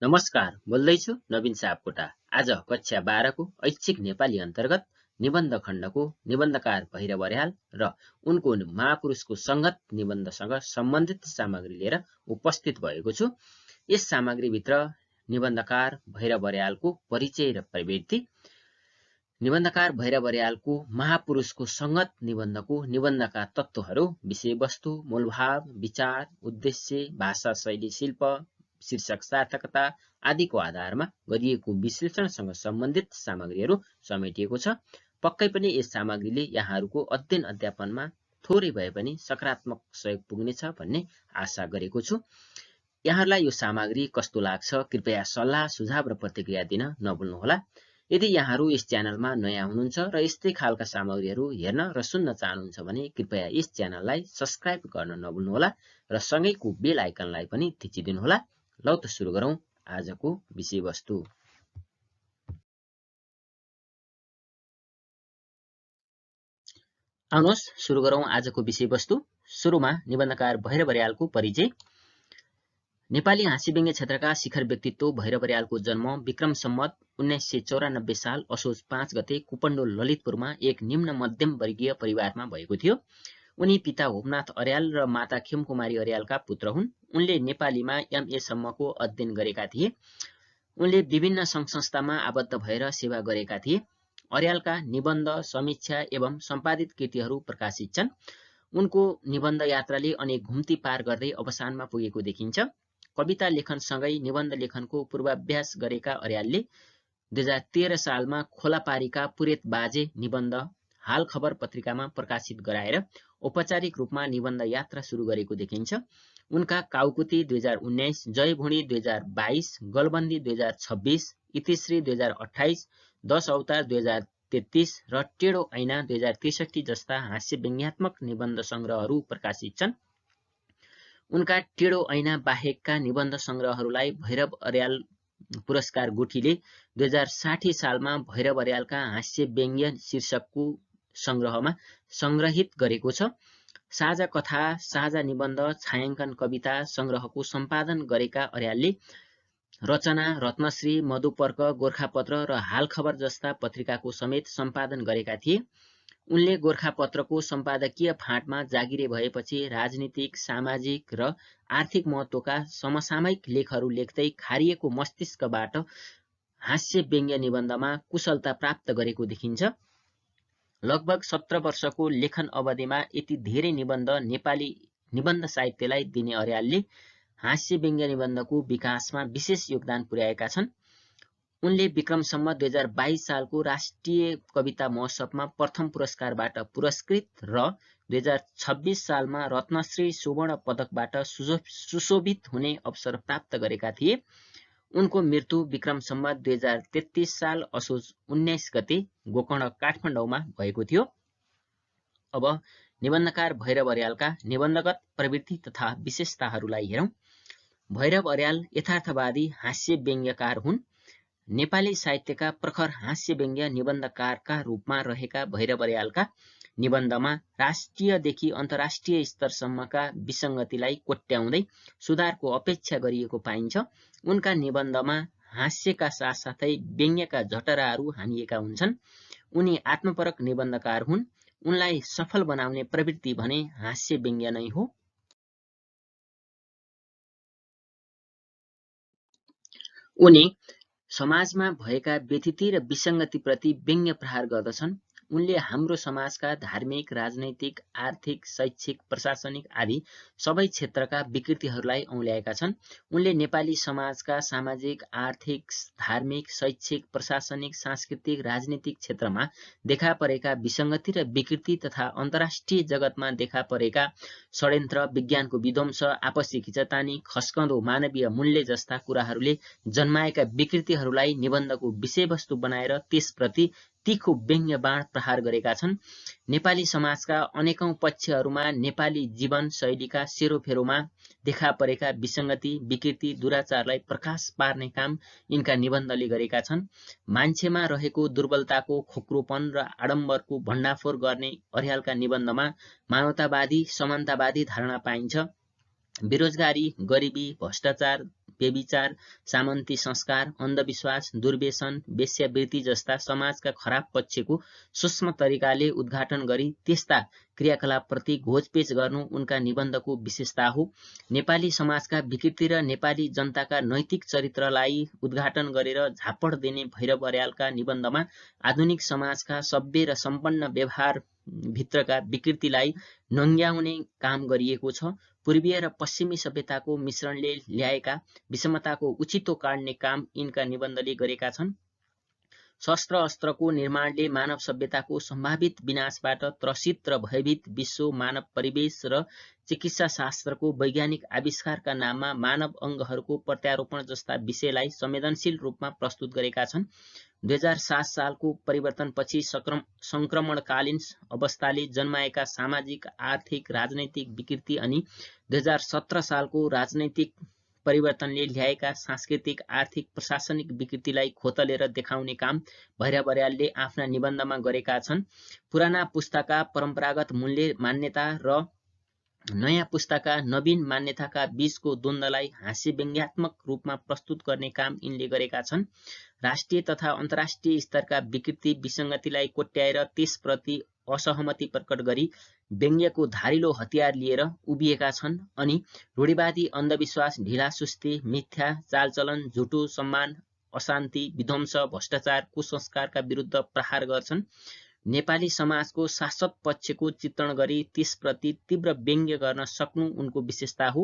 नमस्कार, बोल्दैछु नवीन सापकोटा। आज कक्षा 12 को ऐच्छिक नेपाली अन्तर्गत निबन्ध खण्डको निबन्धकार भैरव अर्याल र उनको महापुरुषको संगत निबन्धसँग सम्बन्धित सामग्री लिएर उपस्थित भएको छु। यस सामग्रीभित्र निबन्धकार भैरव अर्यालको परिचय र प्रवृत्ति, निबन्धकार भैरव अर्यालको महापुरुषको संगत निबन्धको निबन्धका तत्त्वहरू, विषयवस्तु, मूलभाव, विचार, उद्देश्य, भाषा शैली, शिल्प, शीर्षक, सार्थकता आदिको आधारमा गरिएको विश्लेषणसँग सम्बन्धित सामग्रीहरू समेटिएको छ। पक्कै पनि यस सामग्रीले यहाँहरूको अध्ययन अध्यापनमा थोरै भए पनि सकारात्मक सहयोग पुग्नेछ भन्ने आशा गरेको छु। यहाँहरूलाई यो सामग्री कस्तो लाग्छ कृपया सल्लाह, सुझाव र प्रतिक्रिया दिन नभुल्नुहोला। यदि यहाँहरू यस च्यानलमा नयाँ हुनुहुन्छ र यस्तै खालका सामग्रीहरू हेर्न र सुन्न चाहनुहुन्छ भने कृपया यस च्यानललाई सब्स्क्राइब गर्न नभुल्नुहोला र सँगैको बेल आइकनलाई पनि थिचिदिनुहोला। लौ त सुरु गरौँ आजको विषयवस्तु। आउनुहोस् सुरु गरौँ आजको विषयवस्तु। सुरुमा निबन्धकार भैरव अर्यालको परिचय। नेपाली हाँस्यव्यङ्ग्य क्षेत्रका शिखर व्यक्तित्व भैरव अर्यालको जन्म विक्रम सम्वत 1994 साल असोज 5 गते कुपण्डो ललितपुरमा एक निम्न मध्यम वर्गीय परिवारमा भएको थियो। उनी पिता होमनाथ अर्याल र माता खेमकुमारी अर्यालका पुत्र हुन्। उनले नेपालीमा MA सम्मको अध्ययन गरेका थिए। उनले विभिन्न सङ्घ संस्थामा आबद्ध भएर सेवा गरेका थिए। अर्यालका निबन्ध, समीक्षा एवं सम्पादित कृतिहरू प्रकाशित छन्। उनको निबन्ध यात्राले अनेक घुम्ती पार गर्दै अवसानमा पुगेको देखिन्छ। कविता लेखनसँगै निबन्ध लेखनको पूर्वाभ्यास गरेका अर्यालले 2013 सालमा खोलापारीका पुरेत बाजे निबन्ध हाल खबर पत्रिकामा प्रकाशित गराएर औपचारिक रूपमा निबन्ध यात्रा सुरु गरेको देखिन्छ। उनका काउकुती 2019, जयभुँडी 2022, गलबन्दी 2026, इतिश्री 2028, 10 अवतार 2033 र टेढो ऐना 2063 जस्ता हास्य व्यङ्ग्यात्मक निबन्ध संग्रहहरू प्रकाशित छन्। उनका टेढो ऐना बाहेकका निबन्ध संग्रहहरूलाई भैरव अर्याल पुरस्कार गुठीले 2060 सालमा भैरव अर्यालका हास्य व्यङ्ग्य शीर्षकको संग्रहमा संग्रहित गरेको छ। साझा कथा, साझा निबन्ध, छायाङ्कन कविता संग्रहको सम्पादन गरेका अर्यालले रचना, रत्नश्री, मधुपर्क, गोर्खापत्र र हाल खबर जस्ता पत्रिकाको समेत सम्पादन गरेका थिए। उनले गोर्खापत्रको सम्पादकीय फाँटमा जागिरे भएपछि राजनीतिक, सामाजिक र आर्थिक महत्त्वका समसामयिक लेखहरू लेख्दै खारिएको मस्तिष्कबाट हास्य व्यङ्ग्य निबन्धमा कुशलता प्राप्त गरेको देखिन्छ। लगभग 17 वर्षको लेखन अवधिमा यति धेरै निबन्ध नेपाली निबन्ध साहित्यलाई दिने अर्यालले हास्य व्यङ्ग्य निबन्धको विकासमा विशेष योगदान पुर्याएका छन्। उनले विक्रम सम्वत 2022 सालको राष्ट्रिय कविता महोत्सवमा प्रथम पुरस्कारबाट पुरस्कृत र 2026 सालमा रत्नश्री सुवर्ण पदकबाट सुशोभित हुने अवसर प्राप्त गरेका थिए। उनको मृत्यु विक्रम सम्वत 2033 साल असोज 19 गते गोकर्ण काठमाडौँमा भएको थियो। अब निबन्धकार भैरव अर्यालका निबन्धगत प्रवृत्ति तथा विशेषताहरूलाई हेरौँ। भैरव अर्याल यथार्थवादी हास्य व्यङ्ग्यकार हुन्। नेपाली साहित्यका प्रखर हास्य व्यङ्ग्य निबन्धकारका रूपमा रहेका भैरव अर्यालका निबन्धमा राष्ट्रियदेखि अन्तर्राष्ट्रिय स्तरसम्मका विसङ्गतिलाई कोट्याउँदै सुधारको अपेक्षा गरिएको पाइन्छ। उनका निबन्धमा हास्यका साथसाथै व्यङ्ग्यका झटराहरू हानिएका हुन्छन्। उनी आत्मपरक निबन्धकार हुन्। उनलाई सफल बनाउने प्रवृत्ति भने हास्य व्यङ्ग्य नै हो। उनी समाजमा भएका व्यथिति र विसङ्गतिप्रति व्यङ्ग्य प्रहार गर्दछन्। उनले हाम्रो समाजका धार्मिक, राजनैतिक, आर्थिक, शैक्षिक, प्रशासनिक आदि सबै क्षेत्रका विकृतिहरूलाई औँल्याएका छन्। उनले नेपाली समाजका सामाजिक, आर्थिक, धार्मिक, शैक्षिक, प्रशासनिक, सांस्कृतिक, राजनीतिक क्षेत्रमा देखा परेका विसङ्गति र विकृति तथा अन्तर्राष्ट्रिय जगतमा देखा परेका षड्यन्त्र, विज्ञानको विध्वंस, आपसी खिचतानी, खस्कँदो मानवीय मूल्य जस्ता कुराहरूले जन्माएका विकृतिहरूलाई निबन्धको विषयवस्तु बनाएर त्यसप्रति तीखो व्यङ्ग्य बाण प्रहार गरेका छन्। नेपाली समाजका अनेकौं पक्षहरूमा नेपाली जीवन शैलीका सेरोफेरोमा देखा परेका विसङ्गति, विकृति, दुराचारलाई प्रकाश पार्ने काम यिनका निबन्धले गरेका छन्। मान्छेमा रहेको दुर्बलताको, खोक्रोपन र आडम्बरको भण्डाफोर गर्ने अर्यालका निबन्धमा मानवतावादी, समानतावादी धारणा पाइन्छ। बेरोजगारी, गरिबी, भ्रष्टाचार, व्यभिचार, सामन्ती संस्कार, अन्धविश्वास, दुर्व्यसन, वेश्यावृत्ति जस्ता समाजका खराब पक्षको सूक्ष्म तरिकाले उद्घाटन गरी त्यस्ता क्रियाकलापप्रति घोचपेच गर्नु उनका निबन्धको विशेषता हो। नेपाली समाजका विकृति र नेपाली जनताका नैतिक चरित्रलाई उद्घाटन गरेर झापड दिने भैरव अर्यालका निबन्धमा आधुनिक समाजका सभ्य र सम्पन्न व्यवहार भित्रका विकृतिलाई नङ्ग्याउने काम गरिएको छ। पूर्वीय र पश्चिमी सभ्यताको मिश्रणले ल्याएका विषमताको उचितो काट्ने काम यिनका निबन्धले गरेका छन्। शस्त्र अस्त्रको निर्माणले मानव सभ्यताको सम्भावित विनाशबाट त्रसित र भयभीत विश्व, मानव परिवेश र चिकित्सा शास्त्रको वैज्ञानिक आविष्कारका नाममा मानव अङ्गहरूको प्रत्यारोपण जस्ता विषयलाई संवेदनशील रूपमा प्रस्तुत गरेका छन्। 2007 सालको परिवर्तनपछि संक्रमणकालीन अवस्थाले जन्माएका सामाजिक, आर्थिक, राजनैतिक विकृति अनि 2017 सालको राजनैतिक परिवर्तनले ल्याएका सांस्कृतिक, आर्थिक, प्रशासनिक विकृतिलाई खोतलेर देखाउने काम भैरव अर्यालले आफ्ना निबन्धमा गरेका छन्। पुराना पुस्ताका परम्परागत मूल्य मान्यता र नयाँ पुस्ताका नवीन मान्यताका बीचको द्वन्द्वलाई हास्य व्यङ्ग्यात्मक रूपमा प्रस्तुत गर्ने काम यिनले गरेका छन्। राष्ट्रिय तथा अन्तर्राष्ट्रिय स्तरका विकृति विसङ्गतिलाई कोट्याएर त्यसप्रति असहमति प्रकट गरी व्यङ्ग्यको धारिलो हतियार लिएर उभिएका छन् अनि रूढिवादी अन्धविश्वास, ढिलासुस्ती, मिथ्या चालचलन, झुटो सम्मान, अशान्ति, विध्वंस, भ्रष्टाचार, कुसंस्कारका विरुद्ध प्रहार गर्छन्। नेपाली समाजको शाश्वत पक्षको चित्रण गरी त्यसप्रति तीव्र व्यङ्ग्य गर्न सक्नु उनको विशेषता हो।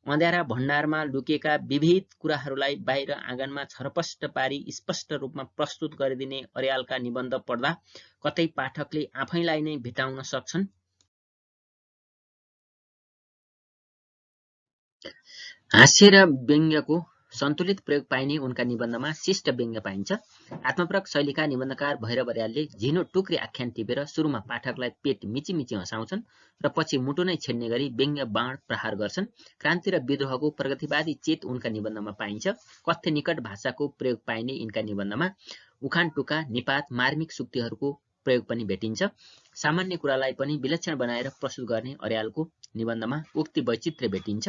अँध्यारा भण्डारमा लुकेका विविध कुराहरूलाई बाहिर आँगनमा छरपष्ट पारी स्पष्ट रूपमा प्रस्तुत गरिदिने अर्यालका निबन्ध पढ्दा कतै पाठकले आफैलाई नै भेटाउन सक्छन्। हास्य र व्यङ्ग्यको सन्तुलित प्रयोग पाइने उनका निबन्धमा शिष्ट व्यङ्ग्य पाइन्छ। आत्मपरक शैलीका निबन्धकार भैरव अर्यालले झिनो टुक्री आख्यान टिपेर सुरुमा पाठकलाई पेट मिची हँसाउँछन् र पछि मुटु नै छेड्ने गरी व्यङ्ग्य बाण प्रहार गर्छन्। क्रान्ति र विद्रोहको प्रगतिवादी चेत उनका निबन्धमा पाइन्छ। कथ्य निकट भाषाको प्रयोग पाइने यिनका निबन्धमा उखान टुका, निपात, मार्मिक सुक्तिहरूको प्रयोग पनि भेटिन्छ। सामान्य कुरालाई पनि विलक्षण बनाएर प्रस्तुत गर्ने अर्यालको निबन्धमा उक्ति वैचित्र्य भेटिन्छ।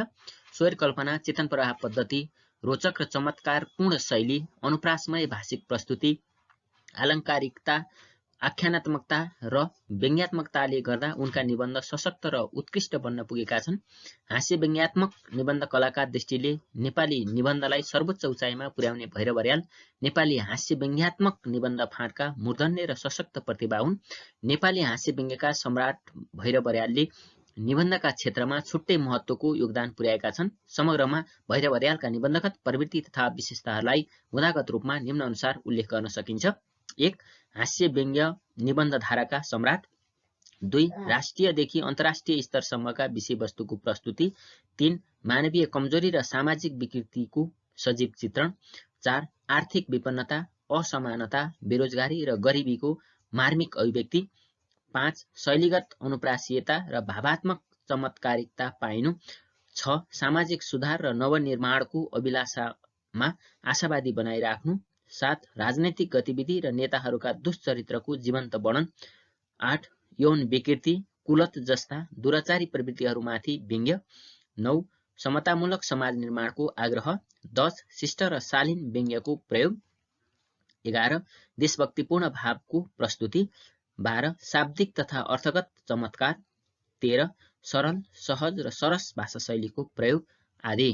स्वर कल्पना, चेतन प्रवाह पद्धति, रोचक र चमत्कारपूर्ण शैली, अनुप्रासमय भाषिक प्रस्तुति, आलङ्कारिकता, आख्यानात्मकता र व्यङ्ग्यात्मकताले गर्दा उनका निबन्ध सशक्त र उत्कृष्ट बन्न पुगेका छन्। हास्य व्यङ्ग्यात्मक निबन्ध कलाका दृष्टिले नेपाली निबन्धलाई सर्वोच्च उचाइमा पुर्याउने भैरव अर्याल नेपाली हास्य व्यङ्ग्यात्मक निबन्ध फाँटका मूर्धन्य र सशक्त प्रतिभा हुन्। नेपाली हास्य व्यङ्ग्यका सम्राट भैरव अर्यालले निबन्धका क्षेत्रमा छुट्टै महत्त्वको योगदान पुर्याएका छन्। समग्रमा भैरव अर्यालका निबन्धगत प्रवृत्ति तथा विशेषताहरूलाई गुणागत रूपमा निम्न अनुसार उल्लेख गर्न सकिन्छ। 1. हास्य व्यङ्ग्य निबन्ध धाराका सम्राट। 2. राष्ट्रियदेखि अन्तर्राष्ट्रिय स्तरसम्मका विषयवस्तुको प्रस्तुति। 3. मानवीय कमजोरी र सामाजिक विकृतिको सजीव चित्रण। 4. आर्थिक विपन्नता, असमानता, बेरोजगारी र गरिबीको मार्मिक अभिव्यक्ति। 5. शैलीगत अनुप्रासीयता र भावात्मक चमत्कारिकता पाइनु। 6. सामाजिक सुधार र नवनिर्माणको अभिलाषामा आशावादी बनाइराख्नु। 7. राजनैतिक गतिविधि र नेताहरूका दुष्चरित्रको जीवन्त वर्णन। 8. यौन विकृति, कुलत जस्ता दुराचारी प्रवृत्तिहरूमाथि व्यङ्ग्य। 9. समतामूलक समाज निर्माणको आग्रह। 10. शिष्ट र शालीन व्यङ्ग्यको प्रयोग। 11. देशभक्तिपूर्ण भावको प्रस्तुति। 12. शाब्दिक तथा अर्थगत चमत्कार। 13. सरल, सहज र सरस भाषा शैलीको प्रयोग आदि।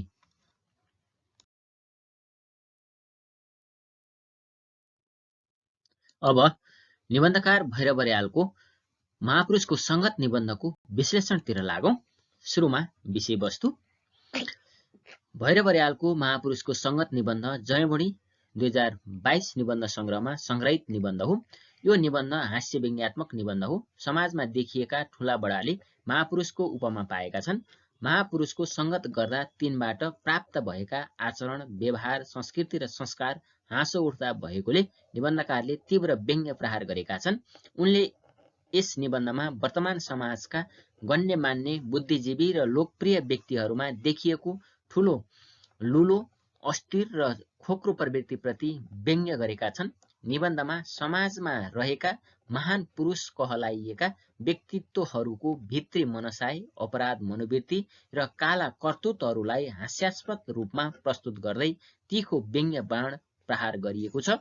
अब निबन्धकार भैरव अर्यालको महापुरुषको सङ्गत निबन्धको विश्लेषणतिर लागौं। सुरुमा विषयवस्तु। भैरव अर्यालको महापुरुषको सङ्गत निबन्ध जयमणी 2022 निबन्ध सङ्ग्रहमा संग्रहित निबन्ध हो। यो निबन्ध हास्य व्यङ्ग्यात्मक निबन्ध हो। समाजमा देखिएका ठूला बडाले महापुरुषको उपमा पाएका छन्। महापुरुषको सङ्गत गर्दा तिनबाट प्राप्त भएका आचरण, व्यवहार, संस्कृति र संस्कार हाँसो उठ्दा भएकोले निबन्धकारले तीव्र व्यङ्ग्य प्रहार गरेका छन्। उनले यस निबन्धमा वर्तमान समाजका गण्यमान्य, बुद्धिजीवी र लोकप्रिय व्यक्तिहरूमा देखिएको ठूलो, लुलो, अस्थिर र खोक्रो प्रवृत्तिप्रति व्यङ्ग्य गरेका छन्। निबन्धमा समाजमा रहेका महान पुरुष कहलाइएका व्यक्तित्वहरूको भित्री मनसाय, अपराध मनोवृत्ति र काला कर्तुतहरूलाई हास्यास्पद रूपमा प्रस्तुत गर्दै तीखो व्यङ्ग्य बाण प्रहार गरिएको छ।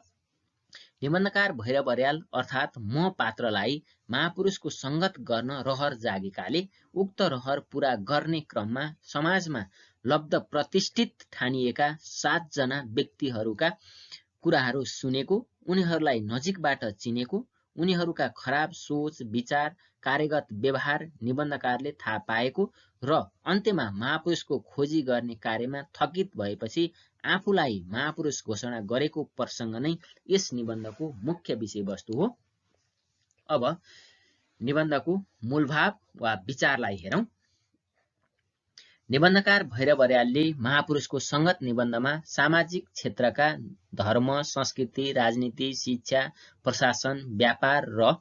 निबन्धकार भैरव अर्याल अर्थात् म पात्रलाई महापुरुषको संगत गर्न रहर जागेकाले उक्त रहर पूरा गर्ने क्रममा समाजमा लब्ध प्रतिष्ठित ठानिएका 7 जना व्यक्तिहरूका कुराहरू सुनेको, उनीहरूलाई नजिकबाट चिनेको, उनीहरूका खराब सोच, विचार, कार्यगत व्यवहार निबन्धकारले थाहा पाएको र अन्त्यमा महापुरुषको खोजी गर्ने कार्यमा थकित भएपछि आफूलाई महापुरुष घोषणा गरेको प्रसङ्ग नै यस निबन्धको मुख्य विषयवस्तु हो। अब निबन्धको मूलभाव वा विचारलाई हेरौं। निबन्धकार भैरव अर्यालले महापुरुषको संगत निबन्धमा सामाजिक क्षेत्रका धर्म, संस्कृति, राजनीति, शिक्षा, प्रशासन, व्यापार र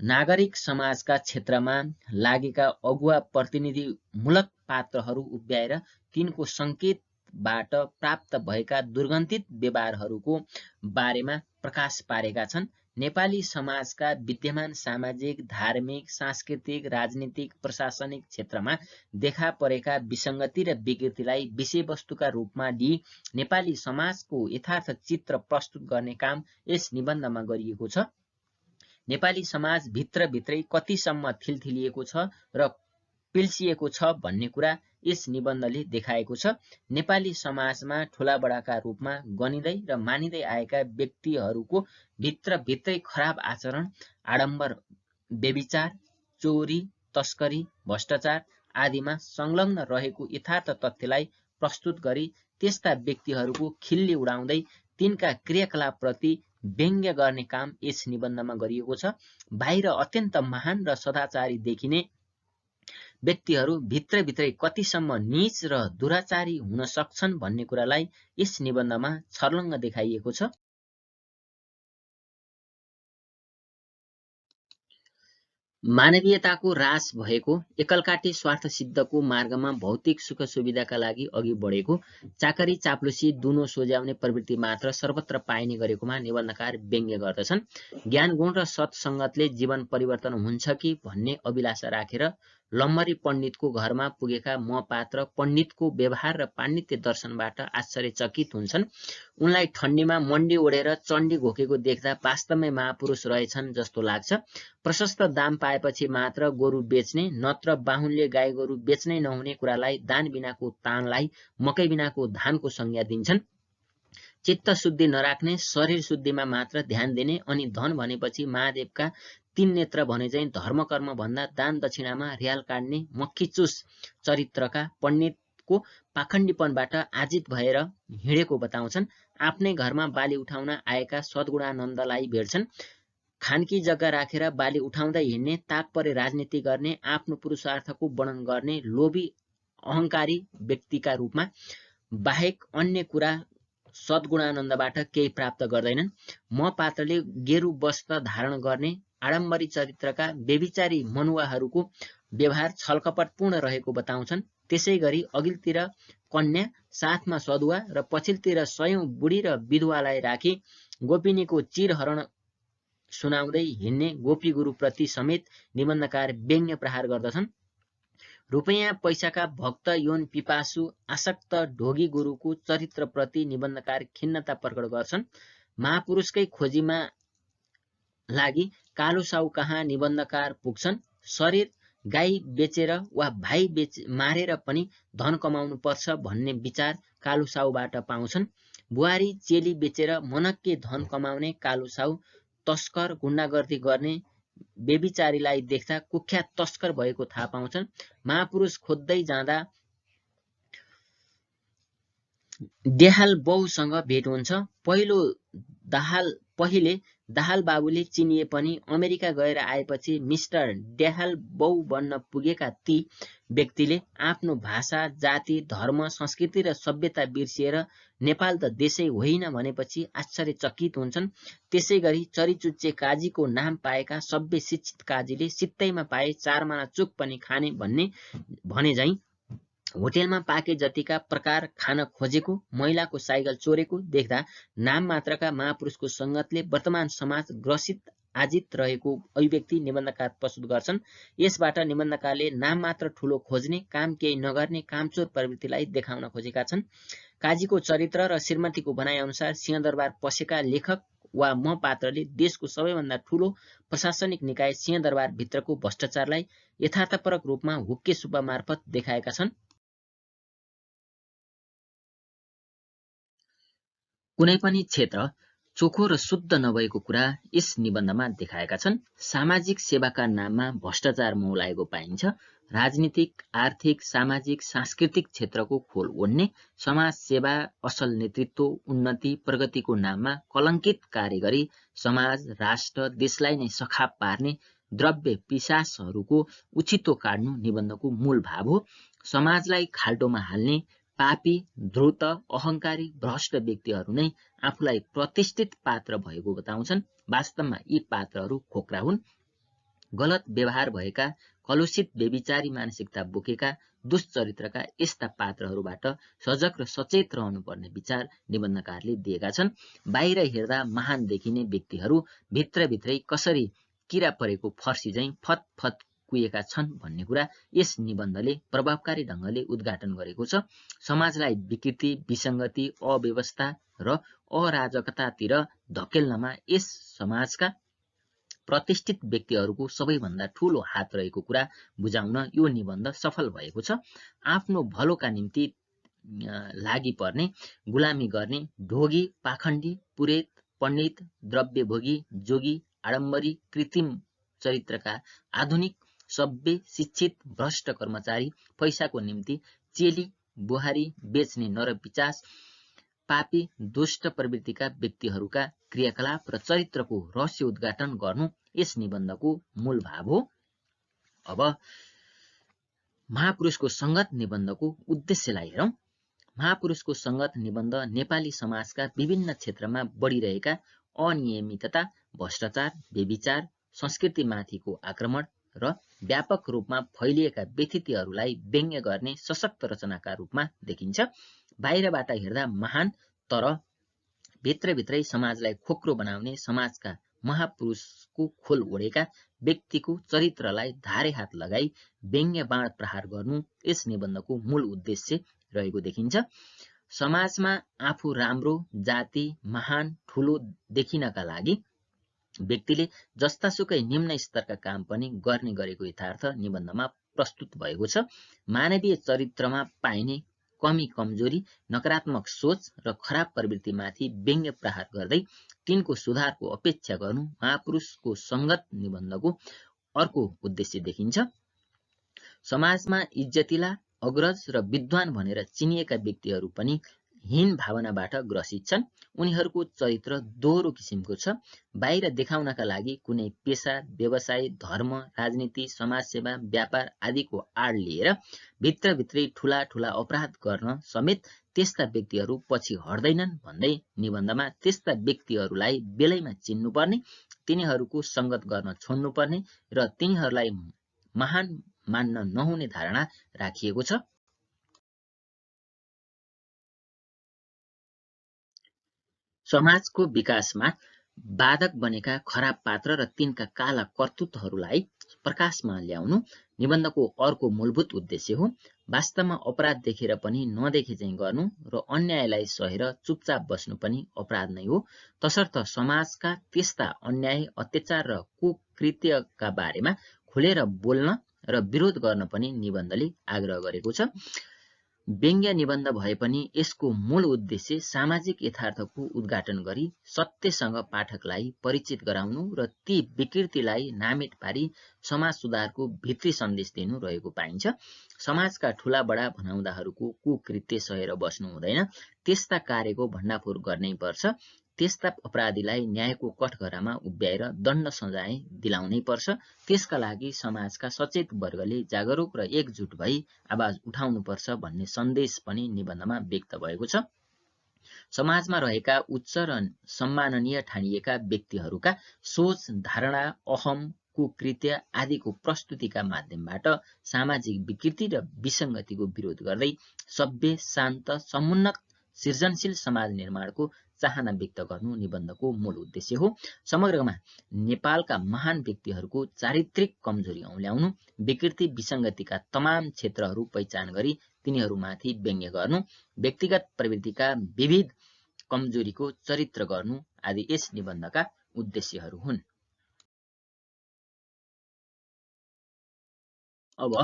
नागरिक समाजका क्षेत्रमा लागेका अगुवा प्रतिनिधिमूलक पात्रहरू उभ्याएर तिनको संकेतबाट प्राप्त भएका दुर्गन्धित व्यवहारहरूको बारेमा प्रकाश पारेका छन्। नेपाली समाजका विद्यमान सामाजिक, धार्मिक, सांस्कृतिक, राजनीतिक, प्रशासनिक क्षेत्रमा देखा परेका विसङ्गति र विकृतिलाई विषयवस्तुका रूपमा लिई नेपाली समाजको यथार्थ चित्र प्रस्तुत गर्ने काम यस निबन्धमा गरिएको छ। नेपाली समाज भित्रभित्रै कतिसम्म थिलथिलिएको छ र पिल्सिएको छ भन्ने कुरा यस निबन्धले देखाएको छ। नेपाली समाजमा ठूलाबडाका रूपमा गनिँदै र मानिँदै आएका व्यक्तिहरूको भित्रभित्रै खराब आचरण, आडम्बर, व्यभिचार, चोरी, तस्करी, भ्रष्टाचार आदिमा संलग्न रहेको यथार्थ तथ्यलाई प्रस्तुत गरी त्यस्ता व्यक्तिहरूको खिल्ली उडाउँदै तिनका क्रियाकलापप्रति व्यङ्ग्य गर्ने काम यस निबन्धमा गरिएको छ। बाहिर अत्यन्त महान र सदाचारी देखिने व्यक्तिहरू भित्रभित्रै कतिसम्म नीच र दुराचारी हुन सक्छन् भन्ने कुरालाई यस निबन्धमा छर्लङ्ग देखाइएको छ। मानवीयताको ह्रास भएको, एकलकाटे स्वार्थ सिद्धको मार्गमा भौतिक सुख सुविधाका लागि अघि बढेको, चाकरी चाप्लुसी दुनो सोझ्याउने प्रवृत्ति मात्र सर्वत्र पाइने गरेकोमा निबन्धकार व्यङ्ग्य गर्दछन्। ज्ञान, गुण र सत्सङ्गतले जीवन परिवर्तन हुन्छ कि भन्ने अभिलाषा राखेर लम्बरी पण्डितको घरमा पुगेका म पात्र पण्डितको व्यवहार र पाण्डित्य दर्शनबाट आश्चर्यचकित हुन्छन्। उनलाई ठण्डीमा मण्डी ओढेर चण्डी घोकेको देख्दा वास्तवमै महापुरुष रहेछन् जस्तो लाग्छ। प्रशस्त दाम पाएपछि मात्र गोरु बेच्ने, नत्र बाहुनले गाई गोरु बेच्नै नहुने कुरालाई दान बिनाको तानलाई मकै बिनाको धानको संज्ञा दिन्छन्। चित्त शुद्धि नराख्ने, शरीर शुद्धिमा मात्र ध्यान दिने अनि धन भनेपछि महादेवका 3 नेत्र भने चाहिँ धर्म कर्म भन्दा दान दक्षिणामा रियाल काट्ने मक्खीचुस चरित्रका पण्डितको पाखण्डीपनबाट आजित भएर हिँडेको बताउँछन्। आफ्नै घरमा बाली उठाउन आएका सद्गुणानन्दलाई भेट्छन्। खानकी जग्गा राखेर बाली उठाउँदै हिँड्ने, ताक परे राजनीति गर्ने, आफ्नो पुरुषार्थको वर्णन गर्ने लोभी अहङ्कारी व्यक्तिका रूपमा बाहेक अन्य कुरा सद्गुणानन्दबाट केही प्राप्त गर्दैनन्। म पात्रले गेरु वस्त्र धारण गर्ने आडम्बरी चरित्रका व्यभिचारी मनुवाहरूको व्यवहार छलकपटपूर्ण रहेको बताउँछन्। त्यसै गरी अघिल्तिर कन्या, साथमा सदुवा र पछिल्तिर 100औं बुढी र विधुवालाई राखी गोपिनीको चिरहरण सुनाउँदै हिँड्ने गोपी गुरुप्रति समेत निबन्धकार व्यङ्ग्य प्रहार गर्दछन्। रुपैयाँ पैसाका भक्त यौन पिपासु आसक्त ढोगी गुरुको चरित्रप्रति निबन्धकार खिन्नता प्रकट गर्छन्। महापुरुषकै खोजीमा लागि कालो साउ कहाँ निबन्धकार पुग्छन्। शरीर गाई बेचेर वा भाइ मारेर पनि धन कमाउनु पर्छ भन्ने विचार कालो साउबाट पाउँछन्। बुहारी चेली बेचेर मनक्के धन कमाउने कालो साउ तस्कर, गुण्डागर्दी गर्ने व्यभिचारीलाई देख्दा कुख्यात तस्कर भएको थाहा पाउँछन्। महापुरुष खोज्दै जाँदा देहाल बाउसँग भेट हुन्छ। पहिले दाहाल बाबुले चिनिए पनि अमेरिका गएर आएपछि मिस्टर देहाल बाउ बन्न पुगेका ती व्यक्तिले आफ्नो भाषा, जाति, धर्म, संस्कृति र सभ्यता बिर्सिएर नेपाल त देशै होइन भनेपछि आश्चर्यचकित हुन्छन्। त्यसै गरी चरीचुच्चे काजीको नाम पाएका सभ्य शिक्षित काजीले सित्तैमा पाए 4 माना चुक पनि खाने भने झैं होटेलमा पाके जतिका प्रकार खान खोजेको, महिलाको साइकल चोरेको देख्दा नाम मात्रका महापुरुषको संगतले वर्तमान समाज ग्रसित आजित रहेको अभिव्यक्ति निबन्धकार प्रस्तुत गर्छन्। यसबाट निबन्धकारले नाम मात्र ठूलो खोज्ने, काम केही नगर्ने कामचोर प्रवृत्तिलाई देखाउन खोजेका छन्। काजीको चरित्र र श्रीमतीको भनाइ अनुसार सिंहदरबार पसेका लेखक वा म पात्रले देशको सबैभन्दा ठूलो प्रशासनिक निकाय सिंहदरबार भित्रको भ्रष्टाचारलाई यथार्थपरक रूपमा हुक्के सुब्बा मार्फत देखाएका छन्। कुनै पनि क्षेत्र चोखो र शुद्ध नभएको कुरा यस निबन्धमा देखाएका छन्। सामाजिक सेवाका नाममा भ्रष्टाचार मौलाएको पाइन्छ। राजनीतिक, आर्थिक, सामाजिक, सांस्कृतिक क्षेत्रको खोल ओढ्ने, समाज सेवा, असल नेतृत्व, उन्नति, प्रगतिको नाममा कलंकित कार्य गरी समाज, राष्ट्र, देशलाई नै सखाप पार्ने द्रव्य पिशाचहरूको उछितो काट्नु निबन्धको मूल भाव हो। समाजलाई खाल्टोमा हाल्ने पापी, ध्रुत, अहंकारी, भ्रष्ट व्यक्तिहरू नै आफूलाई प्रतिष्ठित पात्र भएको बताउँछन्। वास्तवमा यी पात्रहरू खोक्रा हुन्। गलत व्यवहार भएका, कलुषित व्यभिचारी मानसिकता बोकेका, दुष्चरित्रका यस्ता पात्रहरूबाट सजग र सचेत रहनुपर्ने विचार निबन्धकारले दिएका छन्। बाहिर हेर्दा महान देखिने व्यक्तिहरू भित्रभित्रै कसरी किरा परेको फर्सी झैं फतफत कुएका छन् भन्ने कुरा यस निबन्धले प्रभावकारी ढंगले उद्घाटन गरेको छ। समाजलाई विकृति, विसंगति, अव्यवस्था र अराजकतातिर धकेल्नमा यस समाजका प्रतिष्ठित व्यक्तिहरूको सबैभन्दा ठूलो हात रहेको कुरा बुझाउन यो निबन्ध सफल भएको छ। आफ्नो भलोका निम्ति लागि पर्ने, गुलामी गर्ने, ढोगी, पाखण्डी, पुरेत, पण्डित, द्रव्यभोगी, जोगी, आडम्बरी, कृत्रिम चरित्रका आधुनिक, सभ्य, शिक्षित, भ्रष्ट कर्मचारी, पैसाको निम्ति चेली बुहारी बेच्ने नरपिचास, पापी, दुष्ट प्रवृत्तिका व्यक्तिहरूका क्रियाकलाप र चरित्रको रहस्य उद्घाटन गर्नु यस निबन्धको मूल भाव हो। अब महापुरुषको संगत निबन्धको उद्देश्यलाई हेरौं। महापुरुषको संगत निबन्ध नेपाली समाजका विभिन्न क्षेत्रमा बढिरहेका अनियमितता, भ्रष्टाचार, व्यभिचार, संस्कृतिमाथिको आक्रमण र व्यापक रूपमा फैलिएका व्यथितिहरूलाई व्यङ्ग्य गर्ने सशक्त रचनाका रूपमा देखिन्छ। बाहिरबाट हेर्दा महान, तर भित्रभित्रै समाजलाई खोक्रो बनाउने समाजका महापुरुषको खोल ओढेका व्यक्तिको चरित्रलाई धारे हात लगाई व्यङ्ग्य बाण प्रहार गर्नु यस निबन्धको मूल उद्देश्य रहेको देखिन्छ। समाजमा आफू राम्रो, जाति, महान, ठूलो देखिनका लागि व्यक्तिले जस्तासुकै निम्न स्तरका काम पनि गर्ने गरेको यथार्थ निबन्धमा प्रस्तुत भएको छ। मानवीय चरित्रमा पाइने कमी, कमजोरी, नकारात्मक सोच र खराब प्रवृत्तिमाथि व्यङ्ग्य प्रहार गर्दै तिनको सुधारको अपेक्षा गर्नु महापुरुषको संगत निबन्धको अर्को उद्देश्य देखिन्छ। समाजमा इज्जतिला, अग्रज र विद्वान भनेर चिनिएका व्यक्तिहरू पनि हीन भावनाबाट ग्रसित छन्। उनीहरूको चरित्र दोहोरो किसिमको छ। बाहिर देखाउनका लागि कुनै पेशा, व्यवसाय, धर्म, राजनीति, समाजसेवा, व्यापार आदिको आड लिएर भित्रभित्रै ठूला ठूला अपराध गर्न समेत त्यस्ता व्यक्तिहरू पछि हट्दैनन् भन्दै निबन्धमा त्यस्ता व्यक्तिहरूलाई बेलैमा चिन्नुपर्ने, तिनीहरूको संगत गर्न छोड्नुपर्ने र तिनीहरूलाई महान मान्न नहुने धारणा राखिएको छ। समाजको विकासमा बाधक बनेका खराब पात्र र तिनका काला कर्तुत्वहरूलाई प्रकाशमा ल्याउनु निबन्धको अर्को मूलभूत उद्देश्य हो। वास्तवमा अपराध देखेर पनि नदेखे चाहिँ गर्नु र अन्यायलाई सहेर चुपचाप बस्नु पनि अपराध नै हो। तसर्थ समाजका त्यस्ता अन्याय, अत्याचार र कुकृत्यका बारेमा खुलेर बोल्न र विरोध गर्न पनि निबन्धले आग्रह गरेको छ। व्यङ्ग्य निबन्ध भए पनि यसको मूल उद्देश्य सामाजिक यथार्थको उद्घाटन गरी सत्यसँग पाठकलाई परिचित गराउनु र ती विकृतिलाई नामेट पारी समाज सुधारको भित्री सन्देश दिनु रहेको पाइन्छ। समाजका ठूला बडा भनाउँदाहरूको कुकृत्य सहेर बस्नु हुँदैन, त्यस्ता कार्यको भण्डाफोर गर्नै पर्छ। त्यस्ता अपराधीलाई न्यायको कठघरामा उभ्याएर दण्ड सजाय दिलाउनै पर्छ। त्यसका लागि समाजका सचेत वर्गले जागरुक र एकजुट भई आवाज उठाउनुपर्छ भन्ने सन्देश पनि निबन्धमा व्यक्त भएको छ। समाजमा रहेका उच्च र सम्माननीय ठानिएका व्यक्तिहरूका सोच, धारणा, अहम, कुकृत्य आदिको प्रस्तुतिका माध्यमबाट सामाजिक विकृति र विसङ्गतिको विरोध गर्दै सभ्य, शान्त, समुन्नत, सृजनशील समाज निर्माणको चाहना व्यक्त गर्नु निबन्धको मूल उद्देश्य हो। समग्रमा नेपालका महान व्यक्तिहरूको चारित्रिक कमजोरी औल्याउनु, विकृति विसङ्गतिका तमाम क्षेत्रहरू पहिचान गरी तिनीहरूमाथि व्यङ्ग्य गर्नु, व्यक्तिगत प्रवृत्तिका विविध कमजोरीको चरित्र गर्नु आदि यस निबन्धका उद्देश्यहरू हुन्। अब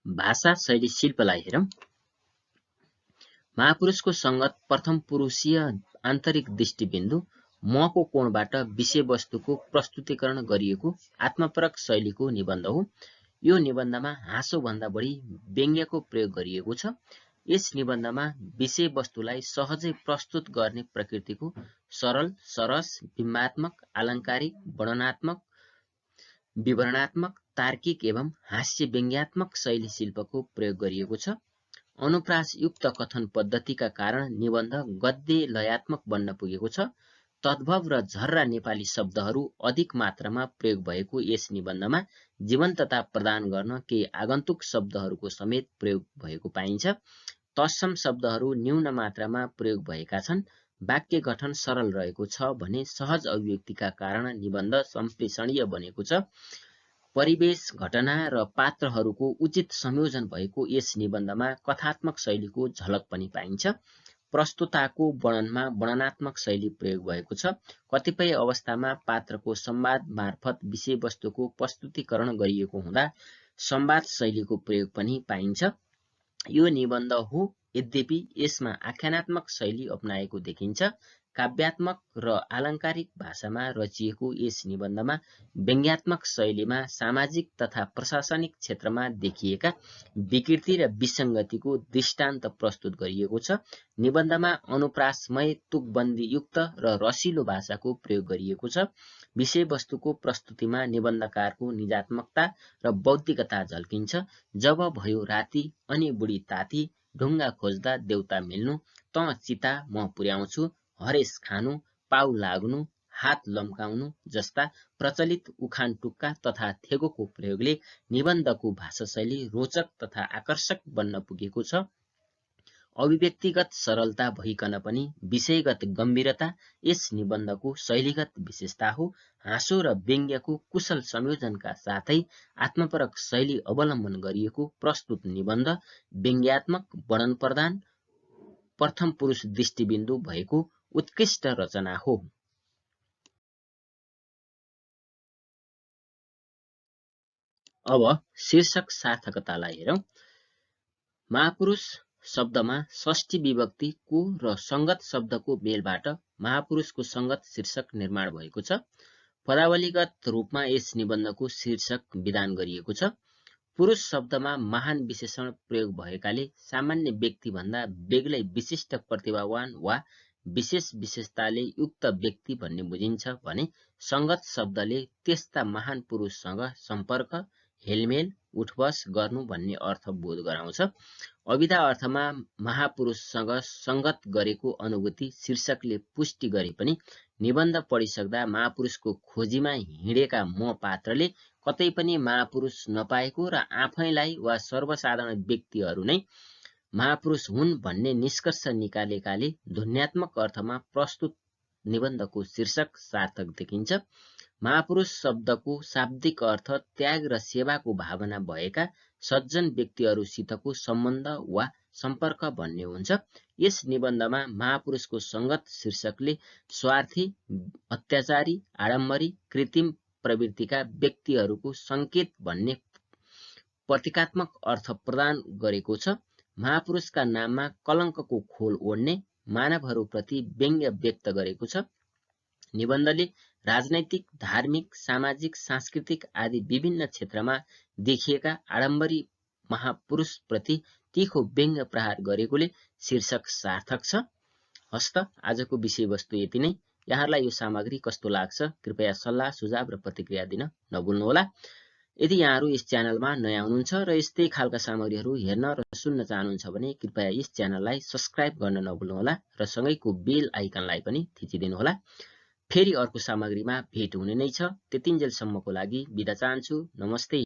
भाषा शैली शिल्पलाई हेरौं। महापुरुषको संगत प्रथम पुरुषीय आन्तरिक दृष्टिबिन्दु मको कोणबाट विषयवस्तुको प्रस्तुतिकरण गरिएको आत्मपरक शैलीको निबन्ध हो। यो निबन्धमा हाँसोभन्दा बढी व्यङ्ग्यको प्रयोग गरिएको छ। यस निबन्धमा विषयवस्तुलाई सहजै प्रस्तुत गर्ने प्रकृतिको सरल, सरस, बिम्बात्मक, आलङ्कारिक, वर्णनात्मक, विवरणात्मक, तार्किक एवं हास्य व्यङ्ग्यात्मक शैली शिल्पको प्रयोग गरिएको छ। अनुप्रासयुक्त कथन पद्धतिका कारण निबन्ध गद्य लयात्मक बन्न पुगेको छ। तद्भव र झर्रा नेपाली शब्दहरू अधिक मात्रामा प्रयोग भएको यस निबन्धमा जीवन्तता प्रदान गर्न केही आगन्तुक शब्दहरूको समेत प्रयोग भएको पाइन्छ। तत्सम शब्दहरू न्यून मात्रामा प्रयोग भएका छन्। वाक्य गठन सरल रहेको छ भने सहज अभिव्यक्तिका कारण निबन्ध सम्प्रेषणीय बनेको छ। परिवेश, घटना र पात्रहरूको उचित संयोजन भएको यस निबन्धमा कथात्मक शैलीको झलक पनि पाइन्छ। प्रस्तुताको वर्णनमा वर्णनात्मक शैली प्रयोग भएको छ। कतिपय अवस्थामा पात्रको संवाद मार्फत विषयवस्तुको प्रस्तुतिकरण गरिएको हुँदा संवाद शैलीको प्रयोग पनि पाइन्छ। यो निबन्ध हो, यद्यपि यसमा आख्यानात्मक शैली अपनाएको देखिन्छ। काव्यात्मक र आलङ्कारिक भाषामा रचिएको यस निबन्धमा व्यङ्ग्यात्मक शैलीमा सामाजिक तथा प्रशासनिक क्षेत्रमा देखिएका विकृति र विसङ्गतिको दृष्टान्त प्रस्तुत गरिएको छ। निबन्धमा अनुप्रासमय, तुकबन्दीयुक्त र रसिलो भाषाको प्रयोग गरिएको छ। विषयवस्तुको प्रस्तुतिमा निबन्धकारको निजात्मकता र बौद्धिकता झल्किन्छ। जब भयो राति अनि बुढी ताती, ढुङ्गा खोज्दा देउता मिल्नु, त चिता म पुर्याउँछु, हरेस खानु, पाउ लाग्नु, हात लम्काउनु जस्ता प्रचलित उखान टुक्का तथा थेगोको प्रयोगले निबन्धको भाषाशैली रोचक तथा आकर्षक बन्न पुगेको छ। अभिव्यक्तिगत सरलता भइकन पनि विषयगत गम्भीरता यस निबन्धको शैलीगत विशेषता हो। हाँसो र व्यङ्ग्यको कुशल संयोजनका साथै आत्मपरक शैली अवलम्बन गरिएको प्रस्तुत निबन्ध व्यङ्ग्यात्मक, वर्णन प्रधान, प्रथम पुरुष दृष्टिबिन्दु भएको उत्कृष्ट रचना हो। अब शीर्षक सार्थकतालाई हेरौं। महापुरुष शब्दमा षष्ठी विभक्ति को र संगत शब्दको मेलबाट महापुरुषको संगत शीर्षक निर्माण भएको छ। पदावलीगत रूपमा यस निबन्धको शीर्षक विधान गरिएको छ। पुरुष शब्दमा महान विशेषण प्रयोग भएकाले सामान्य व्यक्तिभन्दा बेग्लै विशिष्ट प्रतिभावान वा विशेष विशेषताले युक्त व्यक्ति भन्ने बुझिन्छ भने संगत शब्दले त्यस्ता महान पुरुषसँग सम्पर्क, हेलमेल, उठबस गर्नु भन्ने अर्थ बोध गराउँछ। अभिधा अर्थमा महापुरुषसँग संगत गरेको अनुभूति शीर्षकले पुष्टि गरे पनि निबन्ध पढिसक्दा महापुरुषको खोजीमा हिँडेका म पात्रले कतै पनि महापुरुष नपाएको र आफैलाई वा सर्वसाधारण व्यक्तिहरू नै महापुरुष हुन् भन्ने निष्कर्ष निकालेकाले ध्वन्यात्मक अर्थमा प्रस्तुत निबन्धको शीर्षक सार्थक देखिन्छ। महापुरुष शब्दको शाब्दिक अर्थ त्याग र सेवाको भावना भएका सज्जन व्यक्तिहरूसितको सम्बन्ध वा सम्पर्क भन्ने हुन्छ। यस निबन्धमा महापुरुषको संगत शीर्षकले स्वार्थी, अत्याचारी, आडम्बरी, कृत्रिम प्रवृत्तिका व्यक्तिहरूको संकेत भन्ने प्रतीकात्मक अर्थ प्रदान गरेको छ। महापुरुषका नाममा कलङ्कको खोल ओढ्ने मानवहरूप्रति व्यङ्ग्य व्यक्त गरेको छ। निबन्धले राजनैतिक, धार्मिक, सामाजिक, सांस्कृतिक आदि विभिन्न क्षेत्रमा देखिएका आडम्बरी महापुरुषप्रति तीखो व्यङ्ग्य प्रहार गरेकोले शीर्षक सार्थक छ। हस्त आजको विषयवस्तु यति नै। यहाँलाई यो सामग्री कस्तो लाग्छ कृपया सल्लाह, सुझाव र प्रतिक्रिया दिन नभुल्नुहोला। यदि यहाँहरू यस च्यानलमा नयाँ हुनुहुन्छ र यस्तै खालका सामग्रीहरू हेर्न र सुन्न चाहनुहुन्छ भने कृपया यस च्यानललाई सब्स्क्राइब गर्न नभुल्नुहोला र सँगैको बेल आइकनलाई पनि थिचिदिनुहोला। फेरि अर्को सामग्रीमा भेट हुने नै छ। त्यतिन्जेलसम्मको लागि बिदा चाहन्छु। नमस्ते।